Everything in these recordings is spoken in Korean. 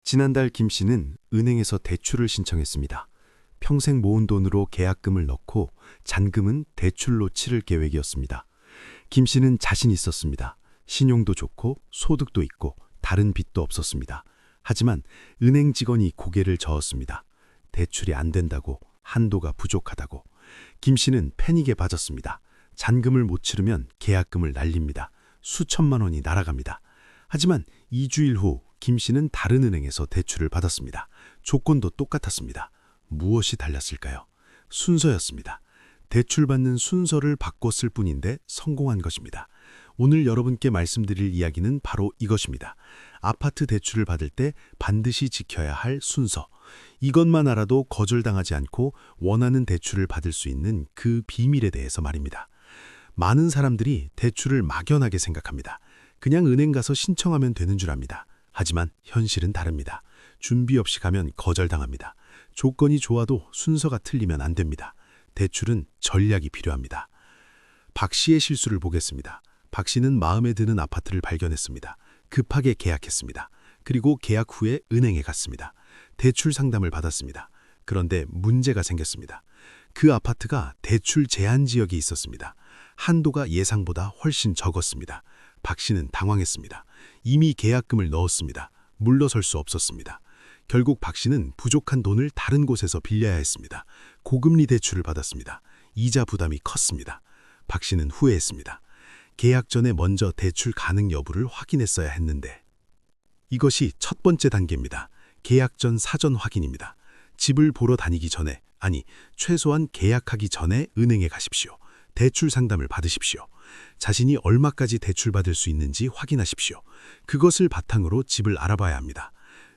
지난달 김 씨는 은행에서 대출을 신청했습니다. 평생 모은 돈으로 계약금을 넣고 잔금은 대출로 치를 계획이었습니다. 김 씨는 자신 있었습니다. 신용도 좋고 소득도 있고 다른 빚도 없었습니다. 하지만 은행 직원이 고개를 저었습니다. 대출이 안 된다고, 한도가 부족하다고. 김 씨는 패닉에 빠졌습니다. 잔금을 못 치르면 계약금을 날립니다. 수천만 원이 날아갑니다. 하지만 2주일 후 김 씨는 다른 은행에서 대출을 받았습니다. 조건도 똑같았습니다. 무엇이 달랐을까요? 순서였습니다. 대출받는 순서를 바꿨을 뿐인데 성공한 것입니다. 오늘 여러분께 말씀드릴 이야기는 바로 이것입니다. 아파트 대출을 받을 때 반드시 지켜야 할 순서. 이것만 알아도 거절당하지 않고 원하는 대출을 받을 수 있는 그 비밀에 대해서 말입니다. 많은 사람들이 대출을 막연하게 생각합니다. 그냥 은행 가서 신청하면 되는 줄 압니다. 하지만 현실은 다릅니다. 준비 없이 가면 거절당합니다. 조건이 좋아도 순서가 틀리면 안 됩니다. 대출은 전략이 필요합니다. 박 씨의 실수를 보겠습니다. 박 씨는 마음에 드는 아파트를 발견했습니다. 급하게 계약했습니다. 그리고 계약 후에 은행에 갔습니다. 대출 상담을 받았습니다. 그런데 문제가 생겼습니다. 그 아파트가 대출 제한 지역에 있었습니다. 한도가 예상보다 훨씬 적었습니다. 박 씨는 당황했습니다. 이미 계약금을 넣었습니다. 물러설 수 없었습니다. 결국 박 씨는 부족한 돈을 다른 곳에서 빌려야 했습니다. 고금리 대출을 받았습니다. 이자 부담이 컸습니다. 박 씨는 후회했습니다. 계약 전에 먼저 대출 가능 여부를 확인했어야 했는데. 이것이 첫 번째 단계입니다. 계약 전 사전 확인입니다. 집을 보러 다니기 전에, 최소한 계약하기 전에 은행에 가십시오. 대출 상담을 받으십시오. 자신이 얼마까지 대출받을 수 있는지 확인하십시오. 그것을 바탕으로 집을 알아봐야 합니다.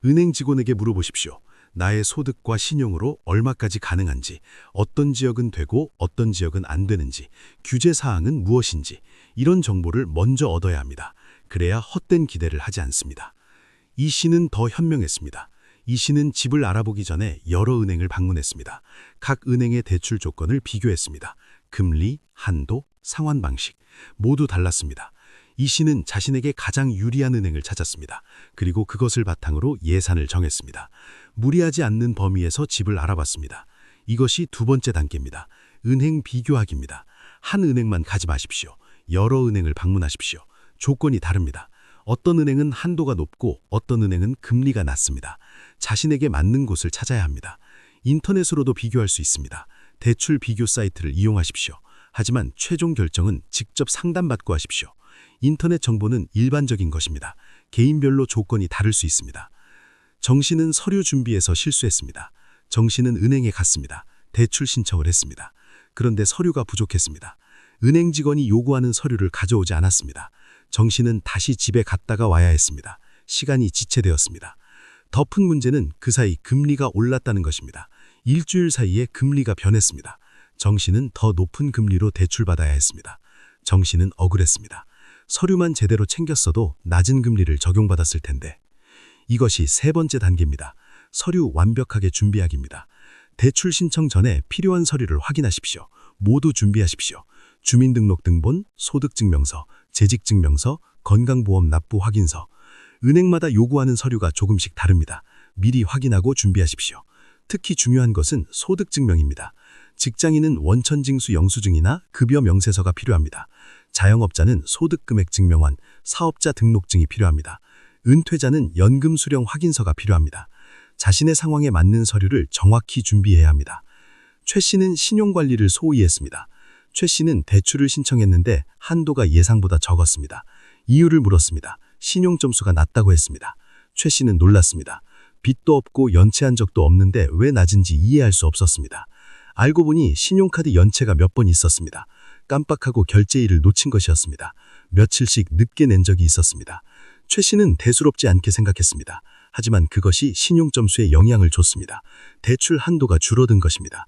은행 직원에게 물어보십시오. 나의 소득과 신용으로 얼마까지 가능한지, 어떤 지역은 되고 어떤 지역은 안 되는지, 규제 사항은 무엇인지, 이런 정보를 먼저 얻어야 합니다. 그래야 헛된 기대를 하지 않습니다. 이 씨는 더 현명했습니다. 이 씨는 집을 알아보기 전에 여러 은행을 방문했습니다. 각 은행의 대출 조건을 비교했습니다. 금리, 한도, 상환 방식 모두 달랐습니다. 이 씨는 자신에게 가장 유리한 은행을 찾았습니다. 그리고 그것을 바탕으로 예산을 정했습니다. 무리하지 않는 범위에서 집을 알아봤습니다. 이것이 두 번째 단계입니다. 은행 비교하기입니다. 한 은행만 가지 마십시오. 여러 은행을 방문하십시오. 조건이 다릅니다. 어떤 은행은 한도가 높고 어떤 은행은 금리가 낮습니다. 자신에게 맞는 곳을 찾아야 합니다. 인터넷으로도 비교할 수 있습니다. 대출 비교 사이트를 이용하십시오. 하지만 최종 결정은 직접 상담받고 하십시오. 인터넷 정보는 일반적인 것입니다. 개인별로 조건이 다를 수 있습니다. 정 씨는 서류 준비에서 실수했습니다. 정 씨는 은행에 갔습니다. 대출 신청을 했습니다. 그런데 서류가 부족했습니다. 은행 직원이 요구하는 서류를 가져오지 않았습니다. 정 씨는 다시 집에 갔다가 와야 했습니다. 시간이 지체되었습니다. 더 큰 문제는 그 사이 금리가 올랐다는 것입니다. 일주일 사이에 금리가 변했습니다. 정 씨는 더 높은 금리로 대출받아야 했습니다. 정 씨는 억울했습니다. 서류만 제대로 챙겼어도 낮은 금리를 적용받았을 텐데. 이것이 세 번째 단계입니다. 서류 완벽하게 준비하기입니다. 대출 신청 전에 필요한 서류를 확인하십시오. 모두 준비하십시오. 주민등록등본, 소득증명서, 재직증명서, 건강보험 납부 확인서. 은행마다 요구하는 서류가 조금씩 다릅니다. 미리 확인하고 준비하십시오. 특히 중요한 것은 소득증명입니다. 직장인은 원천징수 영수증이나 급여 명세서가 필요합니다. 자영업자는 소득금액 증명원, 사업자 등록증이 필요합니다. 은퇴자는 연금 수령 확인서가 필요합니다. 자신의 상황에 맞는 서류를 정확히 준비해야 합니다. 최 씨는 신용관리를 소홀히 했습니다. 최 씨는 대출을 신청했는데 한도가 예상보다 적었습니다. 이유를 물었습니다. 신용점수가 낮다고 했습니다. 최 씨는 놀랐습니다. 빚도 없고 연체한 적도 없는데 왜 낮은지 이해할 수 없었습니다. 알고 보니 신용카드 연체가 몇 번 있었습니다. 깜빡하고 결제일을 놓친 것이었습니다. 며칠씩 늦게 낸 적이 있었습니다. 최 씨는 대수롭지 않게 생각했습니다. 하지만 그것이 신용점수에 영향을 줬습니다. 대출 한도가 줄어든 것입니다.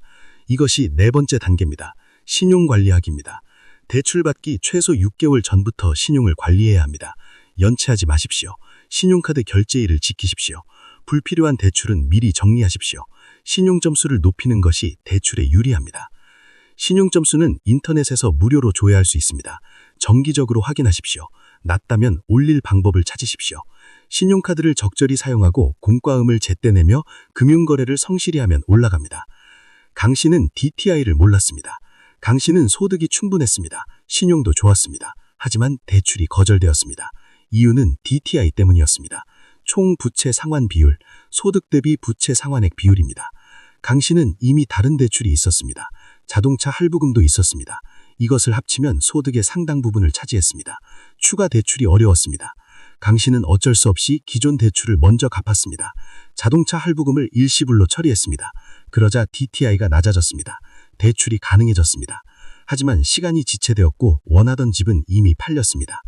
이것이 네 번째 단계입니다. 신용관리하기입니다. 대출받기 최소 6개월 전부터 신용을 관리해야 합니다. 연체하지 마십시오. 신용카드 결제일을 지키십시오. 불필요한 대출은 미리 정리하십시오. 신용점수를 높이는 것이 대출에 유리합니다. 신용점수는 인터넷에서 무료로 조회할 수 있습니다. 정기적으로 확인하십시오. 낮다면 올릴 방법을 찾으십시오. 신용카드를 적절히 사용하고 공과금을 제때 내며 금융거래를 성실히 하면 올라갑니다. 강 씨는 DTI를 몰랐습니다. 강 씨는 소득이 충분했습니다. 신용도 좋았습니다. 하지만 대출이 거절되었습니다. 이유는 DTI 때문이었습니다. 총 부채 상환 비율, 소득 대비 부채 상환액 비율입니다. 강 씨는 이미 다른 대출이 있었습니다. 자동차 할부금도 있었습니다. 이것을 합치면 소득의 상당 부분을 차지했습니다. 추가 대출이 어려웠습니다. 강 씨는 어쩔 수 없이 기존 대출을 먼저 갚았습니다. 자동차 할부금을 일시불로 처리했습니다. 그러자 DTI가 낮아졌습니다. 대출이 가능해졌습니다. 하지만 시간이 지체되었고 원하던 집은 이미 팔렸습니다.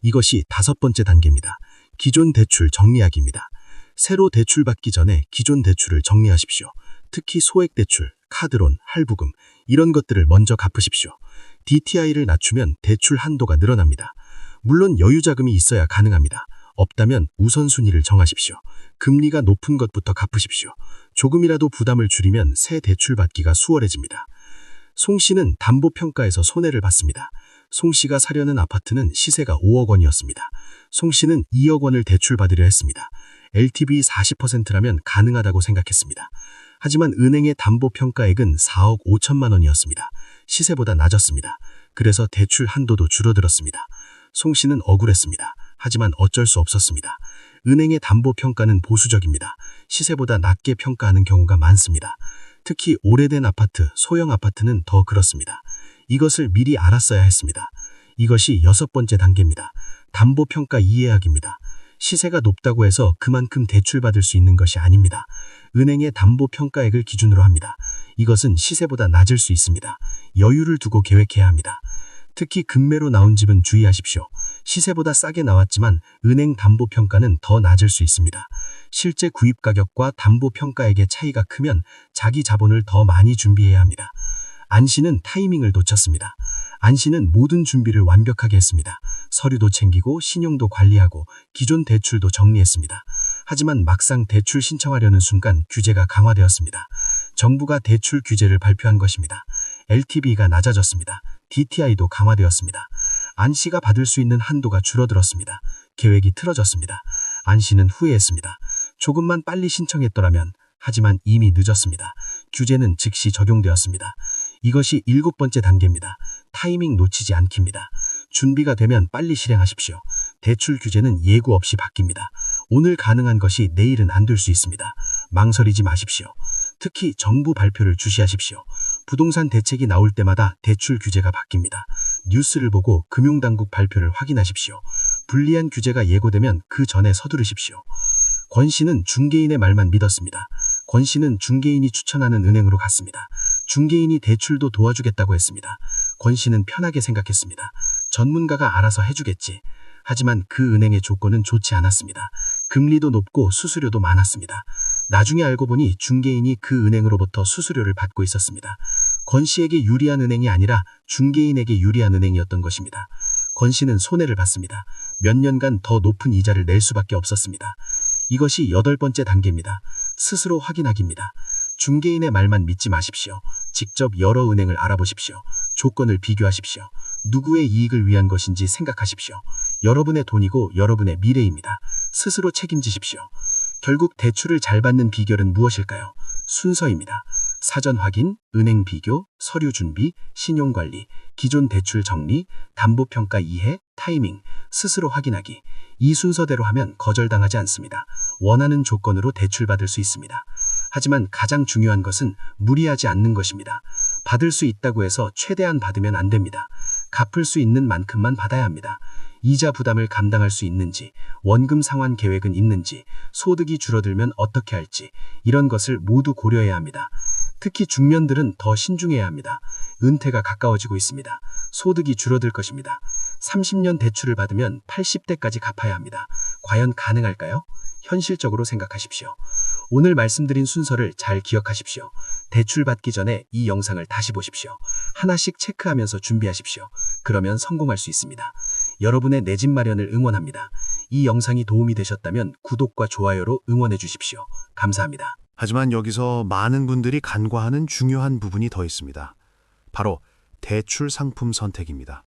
이것이 5번째 단계입니다. 기존 대출 정리하기입니다. 새로 대출 받기 전에 기존 대출을 정리하십시오. 특히 소액 대출, 카드론, 할부금 이런 것들을 먼저 갚으십시오. DTI를 낮추면 대출 한도가 늘어납니다. 물론 여유자금이 있어야 가능합니다. 없다면 우선순위를 정하십시오. 금리가 높은 것부터 갚으십시오. 조금이라도 부담을 줄이면 새 대출 받기가 수월해집니다. 송 씨는 담보평가에서 손해를 봤습니다. 송 씨가 사려는 아파트는 시세가 5억 원이었습니다. 송 씨는 2억 원을 대출받으려 했습니다. LTV 40%라면 가능하다고 생각했습니다. 하지만 은행의 담보평가액은 4억 5천만 원이었습니다. 시세보다 낮았습니다. 그래서 대출 한도도 줄어들었습니다. 송 씨는 억울했습니다. 하지만 어쩔 수 없었습니다. 은행의 담보평가는 보수적입니다. 시세보다 낮게 평가하는 경우가 많습니다. 특히 오래된 아파트, 소형 아파트는 더 그렇습니다. 이것을 미리 알았어야 했습니다. 이것이 6번째 단계입니다. 담보평가 이해하기입니다. 시세가 높다고 해서 그만큼 대출받을 수 있는 것이 아닙니다. 은행의 담보평가액을 기준으로 합니다. 이것은 시세보다 낮을 수 있습니다. 여유를 두고 계획해야 합니다. 특히 급매로 나온 집은 주의하십시오. 시세보다 싸게 나왔지만 은행 담보평가는 더 낮을 수 있습니다. 실제 구입 가격과 담보평가액의 차이가 크면 자기 자본을 더 많이 준비해야 합니다. 안 씨는 타이밍을 놓쳤습니다. 안 씨는 모든 준비를 완벽하게 했습니다. 서류도 챙기고 신용도 관리하고 기존 대출도 정리했습니다. 하지만 막상 대출 신청하려는 순간 규제가 강화되었습니다. 정부가 대출 규제를 발표한 것입니다. LTV가 낮아졌습니다. DTI도 강화되었습니다. 안 씨가 받을 수 있는 한도가 줄어들었습니다. 계획이 틀어졌습니다. 안 씨는 후회했습니다. 조금만 빨리 신청했더라면. 하지만 이미 늦었습니다. 규제는 즉시 적용되었습니다. 이것이 7번째 단계입니다. 타이밍 놓치지 않기입니다. 준비가 되면 빨리 실행하십시오. 대출 규제는 예고 없이 바뀝니다. 오늘 가능한 것이 내일은 안 될 수 있습니다. 망설이지 마십시오. 특히 정부 발표를 주시하십시오. 부동산 대책이 나올 때마다 대출 규제가 바뀝니다. 뉴스를 보고 금융당국 발표를 확인하십시오. 불리한 규제가 예고되면 그 전에 서두르십시오. 권 씨는 중개인의 말만 믿었습니다. 권 씨는 중개인이 추천하는 은행으로 갔습니다. 중개인이 대출도 도와주겠다고 했습니다. 권 씨는 편하게 생각했습니다. 전문가가 알아서 해주겠지. 하지만 그 은행의 조건은 좋지 않았습니다. 금리도 높고 수수료도 많았습니다. 나중에 알고 보니 중개인이 그 은행으로부터 수수료를 받고 있었습니다. 권 씨에게 유리한 은행이 아니라 중개인에게 유리한 은행이었던 것입니다. 권 씨는 손해를 봤습니다. 몇 년간 더 높은 이자를 낼 수밖에 없었습니다. 이것이 8번째 단계입니다. 스스로 확인하기입니다. 중개인의 말만 믿지 마십시오. 직접 여러 은행을 알아보십시오. 조건을 비교하십시오. 누구의 이익을 위한 것인지 생각하십시오. 여러분의 돈이고 여러분의 미래입니다. 스스로 책임지십시오. 결국 대출을 잘 받는 비결은 무엇일까요? 순서입니다. 사전 확인, 은행 비교, 서류 준비, 신용관리, 기존 대출 정리, 담보평가 이해, 타이밍, 스스로 확인하기. 이 순서대로 하면 거절당하지 않습니다. 원하는 조건으로 대출받을 수 있습니다. 하지만 가장 중요한 것은 무리하지 않는 것입니다. 받을 수 있다고 해서 최대한 받으면 안 됩니다. 갚을 수 있는 만큼만 받아야 합니다. 이자 부담을 감당할 수 있는지, 원금 상환 계획은 있는지, 소득이 줄어들면 어떻게 할지 이런 것을 모두 고려해야 합니다. 특히 중년들은 더 신중해야 합니다. 은퇴가 가까워지고 있습니다. 소득이 줄어들 것입니다. 30년 대출을 받으면 80대까지 갚아야 합니다. 과연 가능할까요? 현실적으로 생각하십시오. 오늘 말씀드린 순서를 잘 기억하십시오. 대출 받기 전에 이 영상을 다시 보십시오. 하나씩 체크하면서 준비하십시오. 그러면 성공할 수 있습니다. 여러분의 내 집 마련을 응원합니다. 이 영상이 도움이 되셨다면 구독과 좋아요로 응원해 주십시오. 감사합니다. 하지만 여기서 많은 분들이 간과하는 중요한 부분이 더 있습니다. 바로 대출 상품 선택입니다.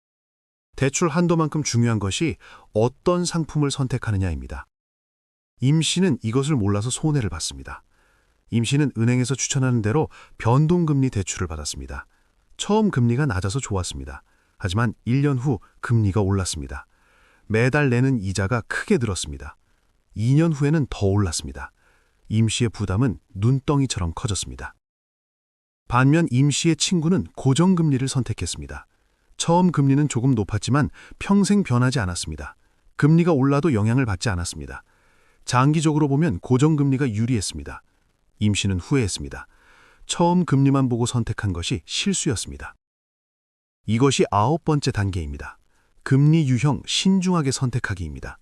대출 한도만큼 중요한 것이 어떤 상품을 선택하느냐입니다. 임 씨는 이것을 몰라서 손해를 봤습니다. 임 씨는 은행에서 추천하는 대로 변동금리 대출을 받았습니다. 처음 금리가 낮아서 좋았습니다. 하지만 1년 후 금리가 올랐습니다. 매달 내는 이자가 크게 늘었습니다. 2년 후에는 더 올랐습니다. 임 씨의 부담은 눈덩이처럼 커졌습니다. 반면 임 씨의 친구는 고정금리를 선택했습니다. 처음 금리는 조금 높았지만 평생 변하지 않았습니다. 금리가 올라도 영향을 받지 않았습니다. 장기적으로 보면 고정금리가 유리했습니다. 임 씨는 후회했습니다. 처음 금리만 보고 선택한 것이 실수였습니다. 이것이 9번째 단계입니다. 금리 유형 신중하게 선택하기입니다.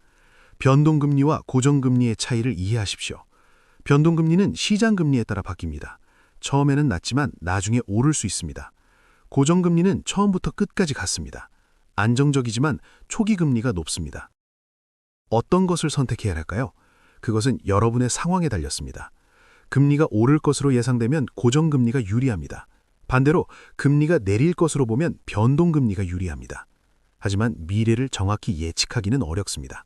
변동금리와 고정금리의 차이를 이해하십시오. 변동금리는 시장금리에 따라 바뀝니다. 처음에는 낮지만 나중에 오를 수 있습니다. 고정금리는 처음부터 끝까지 같습니다. 안정적이지만 초기 금리가 높습니다. 어떤 것을 선택해야 할까요? 그것은 여러분의 상황에 달렸습니다. 금리가 오를 것으로 예상되면 고정금리가 유리합니다. 반대로 금리가 내릴 것으로 보면 변동금리가 유리합니다. 하지만 미래를 정확히 예측하기는 어렵습니다.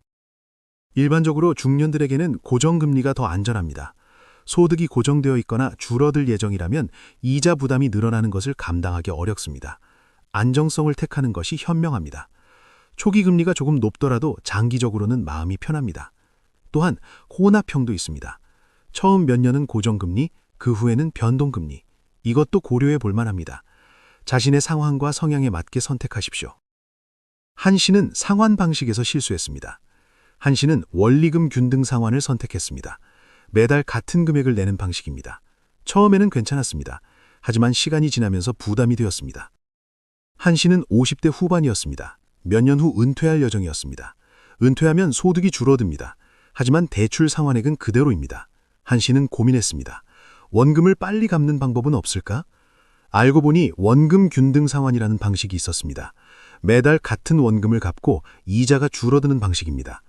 일반적으로 중년들에게는 고정금리가 더 안전합니다. 소득이 고정되어 있거나 줄어들 예정이라면 이자 부담이 늘어나는 것을 감당하기 어렵습니다. 안정성을 택하는 것이 현명합니다. 초기 금리가 조금 높더라도 장기적으로는 마음이 편합니다. 또한 혼합형도 있습니다. 처음 몇 년은 고정금리, 그 후에는 변동금리. 이것도 고려해 볼 만합니다. 자신의 상황과 성향에 맞게 선택하십시오. 한 씨는 상환 방식에서 실수했습니다. 한 씨는 원리금 균등 상환을 선택했습니다. 매달 같은 금액을 내는 방식입니다. 처음에는 괜찮았습니다. 하지만 시간이 지나면서 부담이 되었습니다. 한 씨는 50대 후반이었습니다. 몇 년 후 은퇴할 예정이었습니다. 은퇴하면 소득이 줄어듭니다. 하지만 대출 상환액은 그대로입니다. 한 씨는 고민했습니다. 원금을 빨리 갚는 방법은 없을까? 알고 보니 원금 균등 상환이라는 방식이 있었습니다. 매달 같은 원금을 갚고 이자가 줄어드는 방식입니다.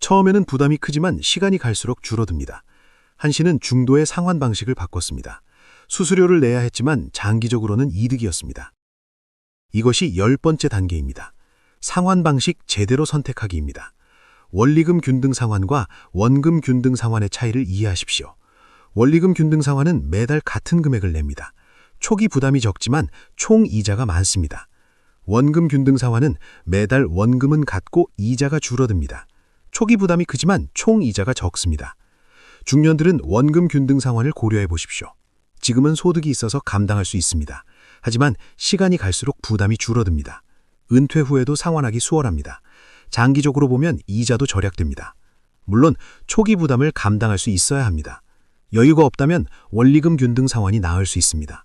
처음에는 부담이 크지만 시간이 갈수록 줄어듭니다. 한 씨는 중도의 상환 방식을 바꿨습니다. 수수료를 내야 했지만 장기적으로는 이득이었습니다. 이것이 10번째 단계입니다. 상환 방식 제대로 선택하기입니다. 원리금 균등 상환과 원금 균등 상환의 차이를 이해하십시오. 원리금 균등 상환은 매달 같은 금액을 냅니다. 초기 부담이 적지만 총 이자가 많습니다. 원금 균등 상환은 매달 원금은 같고 이자가 줄어듭니다. 초기 부담이 크지만 총 이자가 적습니다. 중년들은 원금 균등 상환을 고려해 보십시오. 지금은 소득이 있어서 감당할 수 있습니다. 하지만 시간이 갈수록 부담이 줄어듭니다. 은퇴 후에도 상환하기 수월합니다. 장기적으로 보면 이자도 절약됩니다. 물론 초기 부담을 감당할 수 있어야 합니다. 여유가 없다면 원리금 균등 상환이 나을 수 있습니다.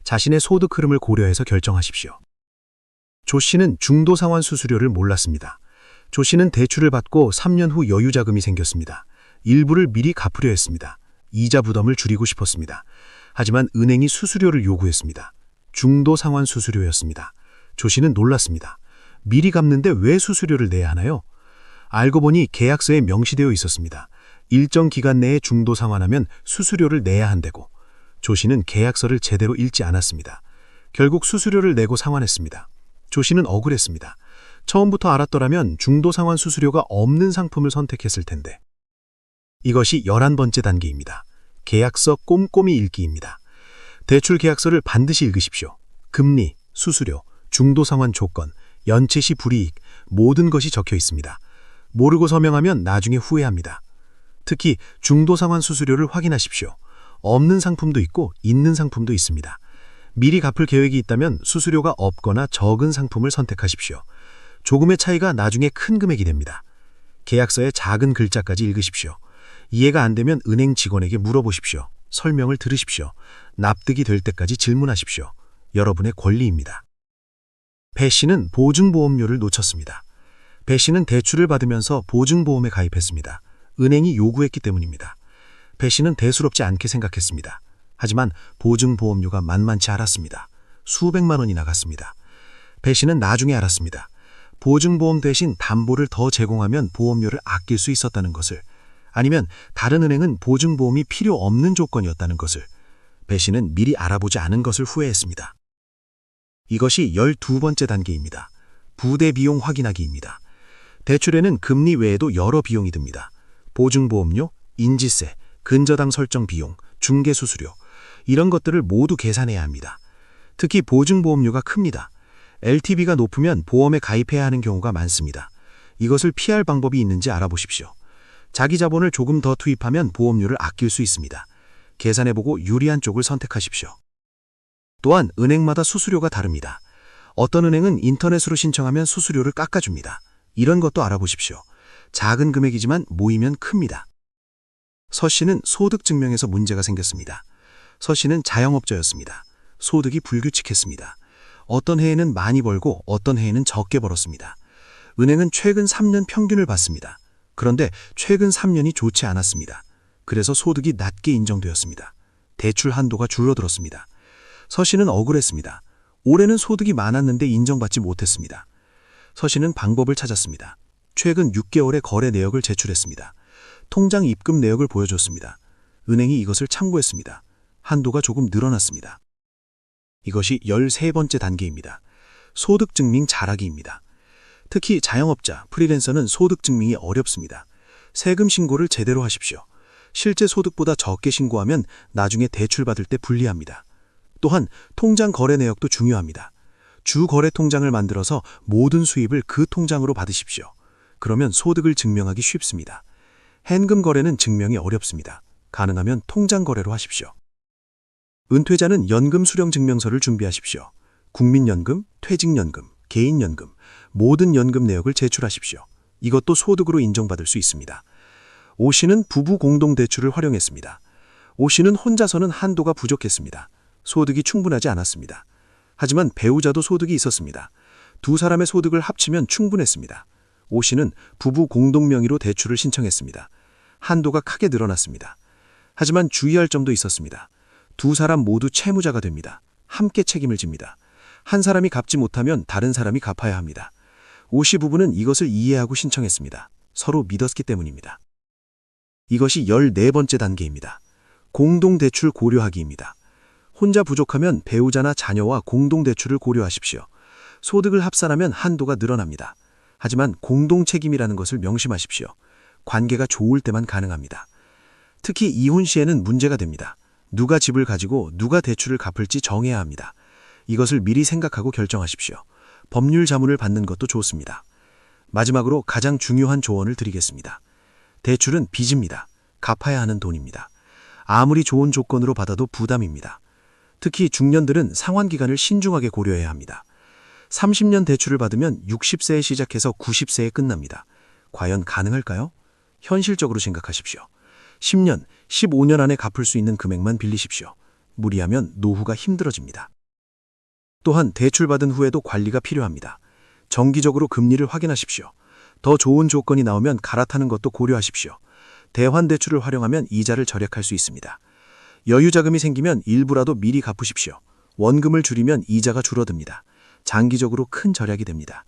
자신의 소득 흐름을 고려해서 결정하십시오. 조 씨는 중도 상환 수수료를 몰랐습니다. 조 씨는 대출을 받고 3년 후 여유 자금이 생겼습니다. 일부를 미리 갚으려 했습니다. 이자 부담을 줄이고 싶었습니다. 하지만 은행이 수수료를 요구했습니다. 중도 상환 수수료였습니다. 조 씨는 놀랐습니다. 미리 갚는데 왜 수수료를 내야 하나요? 알고 보니 계약서에 명시되어 있었습니다. 일정 기간 내에 중도 상환하면 수수료를 내야 한다고. 조 씨는 계약서를 제대로 읽지 않았습니다. 결국 수수료를 내고 상환했습니다. 조 씨는 억울했습니다. 처음부터 알았더라면 중도 상환 수수료가 없는 상품을 선택했을 텐데. 이것이 11번째 단계입니다. 계약서 꼼꼼히 읽기입니다. 대출 계약서를 반드시 읽으십시오. 금리, 수수료, 중도 상환 조건, 연체 시 불이익, 모든 것이 적혀 있습니다. 모르고 서명하면 나중에 후회합니다. 특히 중도 상환 수수료를 확인하십시오. 없는 상품도 있고 있는 상품도 있습니다. 미리 갚을 계획이 있다면 수수료가 없거나 적은 상품을 선택하십시오. 조금의 차이가 나중에 큰 금액이 됩니다. 계약서의 작은 글자까지 읽으십시오. 이해가 안 되면 은행 직원에게 물어보십시오. 설명을 들으십시오. 납득이 될 때까지 질문하십시오. 여러분의 권리입니다. 배 씨는 보증보험료를 놓쳤습니다. 배 씨는 대출을 받으면서 보증보험에 가입했습니다. 은행이 요구했기 때문입니다. 배 씨는 대수롭지 않게 생각했습니다. 하지만 보증보험료가 만만치 않았습니다. 수백만 원이 나갔습니다. 배 씨는 나중에 알았습니다. 보증보험 대신 담보를 더 제공하면 보험료를 아낄 수 있었다는 것을, 아니면 다른 은행은 보증보험이 필요 없는 조건이었다는 것을 배 씨는 미리 알아보지 않은 것을 후회했습니다. 이것이 12번째 단계입니다. 부대 비용 확인하기입니다. 대출에는 금리 외에도 여러 비용이 듭니다. 보증보험료, 인지세, 근저당 설정 비용, 중개수수료 이런 것들을 모두 계산해야 합니다. 특히 보증보험료가 큽니다. LTV가 높으면 보험에 가입해야 하는 경우가 많습니다. 이것을 피할 방법이 있는지 알아보십시오. 자기 자본을 조금 더 투입하면 보험료를 아낄 수 있습니다. 계산해보고 유리한 쪽을 선택하십시오. 또한 은행마다 수수료가 다릅니다. 어떤 은행은 인터넷으로 신청하면 수수료를 깎아줍니다. 이런 것도 알아보십시오. 작은 금액이지만 모이면 큽니다. 서 씨는 소득증명에서 문제가 생겼습니다. 서 씨는 자영업자였습니다. 소득이 불규칙했습니다. 어떤 해에는 많이 벌고 어떤 해에는 적게 벌었습니다. 은행은 최근 3년 평균을 봤습니다. 그런데 최근 3년이 좋지 않았습니다. 그래서 소득이 낮게 인정되었습니다. 대출 한도가 줄어들었습니다. 서 씨는 억울했습니다. 올해는 소득이 많았는데 인정받지 못했습니다. 서 씨는 방법을 찾았습니다. 최근 6개월의 거래 내역을 제출했습니다. 통장 입금 내역을 보여줬습니다. 은행이 이것을 참고했습니다. 한도가 조금 늘어났습니다. 이것이 13번째 단계입니다. 소득증명 잘하기입니다. 특히 자영업자, 프리랜서는 소득증명이 어렵습니다. 세금 신고를 제대로 하십시오. 실제 소득보다 적게 신고하면 나중에 대출받을 때 불리합니다. 또한 통장 거래 내역도 중요합니다. 주 거래 통장을 만들어서 모든 수입을 그 통장으로 받으십시오. 그러면 소득을 증명하기 쉽습니다. 현금 거래는 증명이 어렵습니다. 가능하면 통장 거래로 하십시오. 은퇴자는 연금 수령 증명서를 준비하십시오. 국민연금, 퇴직연금, 개인연금, 모든 연금 내역을 제출하십시오. 이것도 소득으로 인정받을 수 있습니다. 오 씨는 부부 공동대출을 활용했습니다. 오 씨는 혼자서는 한도가 부족했습니다. 소득이 충분하지 않았습니다. 하지만 배우자도 소득이 있었습니다. 두 사람의 소득을 합치면 충분했습니다. 오 씨는 부부 공동 명의로 대출을 신청했습니다. 한도가 크게 늘어났습니다. 하지만 주의할 점도 있었습니다. 두 사람 모두 채무자가 됩니다. 함께 책임을 집니다. 한 사람이 갚지 못하면 다른 사람이 갚아야 합니다. 오 씨 부부는 이것을 이해하고 신청했습니다. 서로 믿었기 때문입니다. 이것이 14번째 단계입니다. 공동대출 고려하기입니다. 혼자 부족하면 배우자나 자녀와 공동대출을 고려하십시오. 소득을 합산하면 한도가 늘어납니다. 하지만 공동책임이라는 것을 명심하십시오. 관계가 좋을 때만 가능합니다. 특히 이혼 시에는 문제가 됩니다. 누가 집을 가지고 누가 대출을 갚을지 정해야 합니다. 이것을 미리 생각하고 결정하십시오. 법률 자문을 받는 것도 좋습니다. 마지막으로 가장 중요한 조언을 드리겠습니다. 대출은 빚입니다. 갚아야 하는 돈입니다. 아무리 좋은 조건으로 받아도 부담입니다. 특히 중년들은 상환기간을 신중하게 고려해야 합니다. 30년 대출을 받으면 60세에 시작해서 90세에 끝납니다. 과연 가능할까요? 현실적으로 생각하십시오. 10년, 15년 안에 갚을 수 있는 금액만 빌리십시오. 무리하면 노후가 힘들어집니다. 또한 대출받은 후에도 관리가 필요합니다. 정기적으로 금리를 확인하십시오. 더 좋은 조건이 나오면 갈아타는 것도 고려하십시오. 대환대출을 활용하면 이자를 절약할 수 있습니다. 여유 자금이 생기면 일부라도 미리 갚으십시오. 원금을 줄이면 이자가 줄어듭니다. 장기적으로 큰 절약이 됩니다.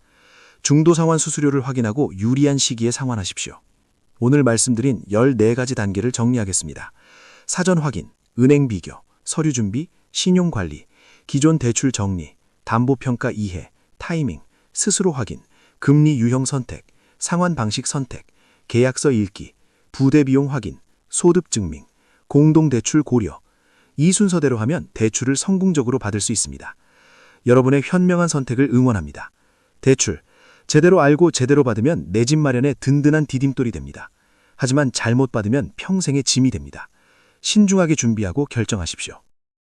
중도상환 수수료를 확인하고 유리한 시기에 상환하십시오. 오늘 말씀드린 14가지 단계를 정리하겠습니다. 사전 확인, 은행 비교, 서류 준비, 신용 관리, 기존 대출 정리, 담보평가 이해, 타이밍, 스스로 확인, 금리 유형 선택, 상환 방식 선택, 계약서 읽기, 부대 비용 확인, 소득 증명, 공동대출 고려. 이 순서대로 하면 대출을 성공적으로 받을 수 있습니다. 여러분의 현명한 선택을 응원합니다. 대출, 제대로 알고 제대로 받으면 내 집 마련에 든든한 디딤돌이 됩니다. 하지만 잘못 받으면 평생의 짐이 됩니다. 신중하게 준비하고 결정하십시오.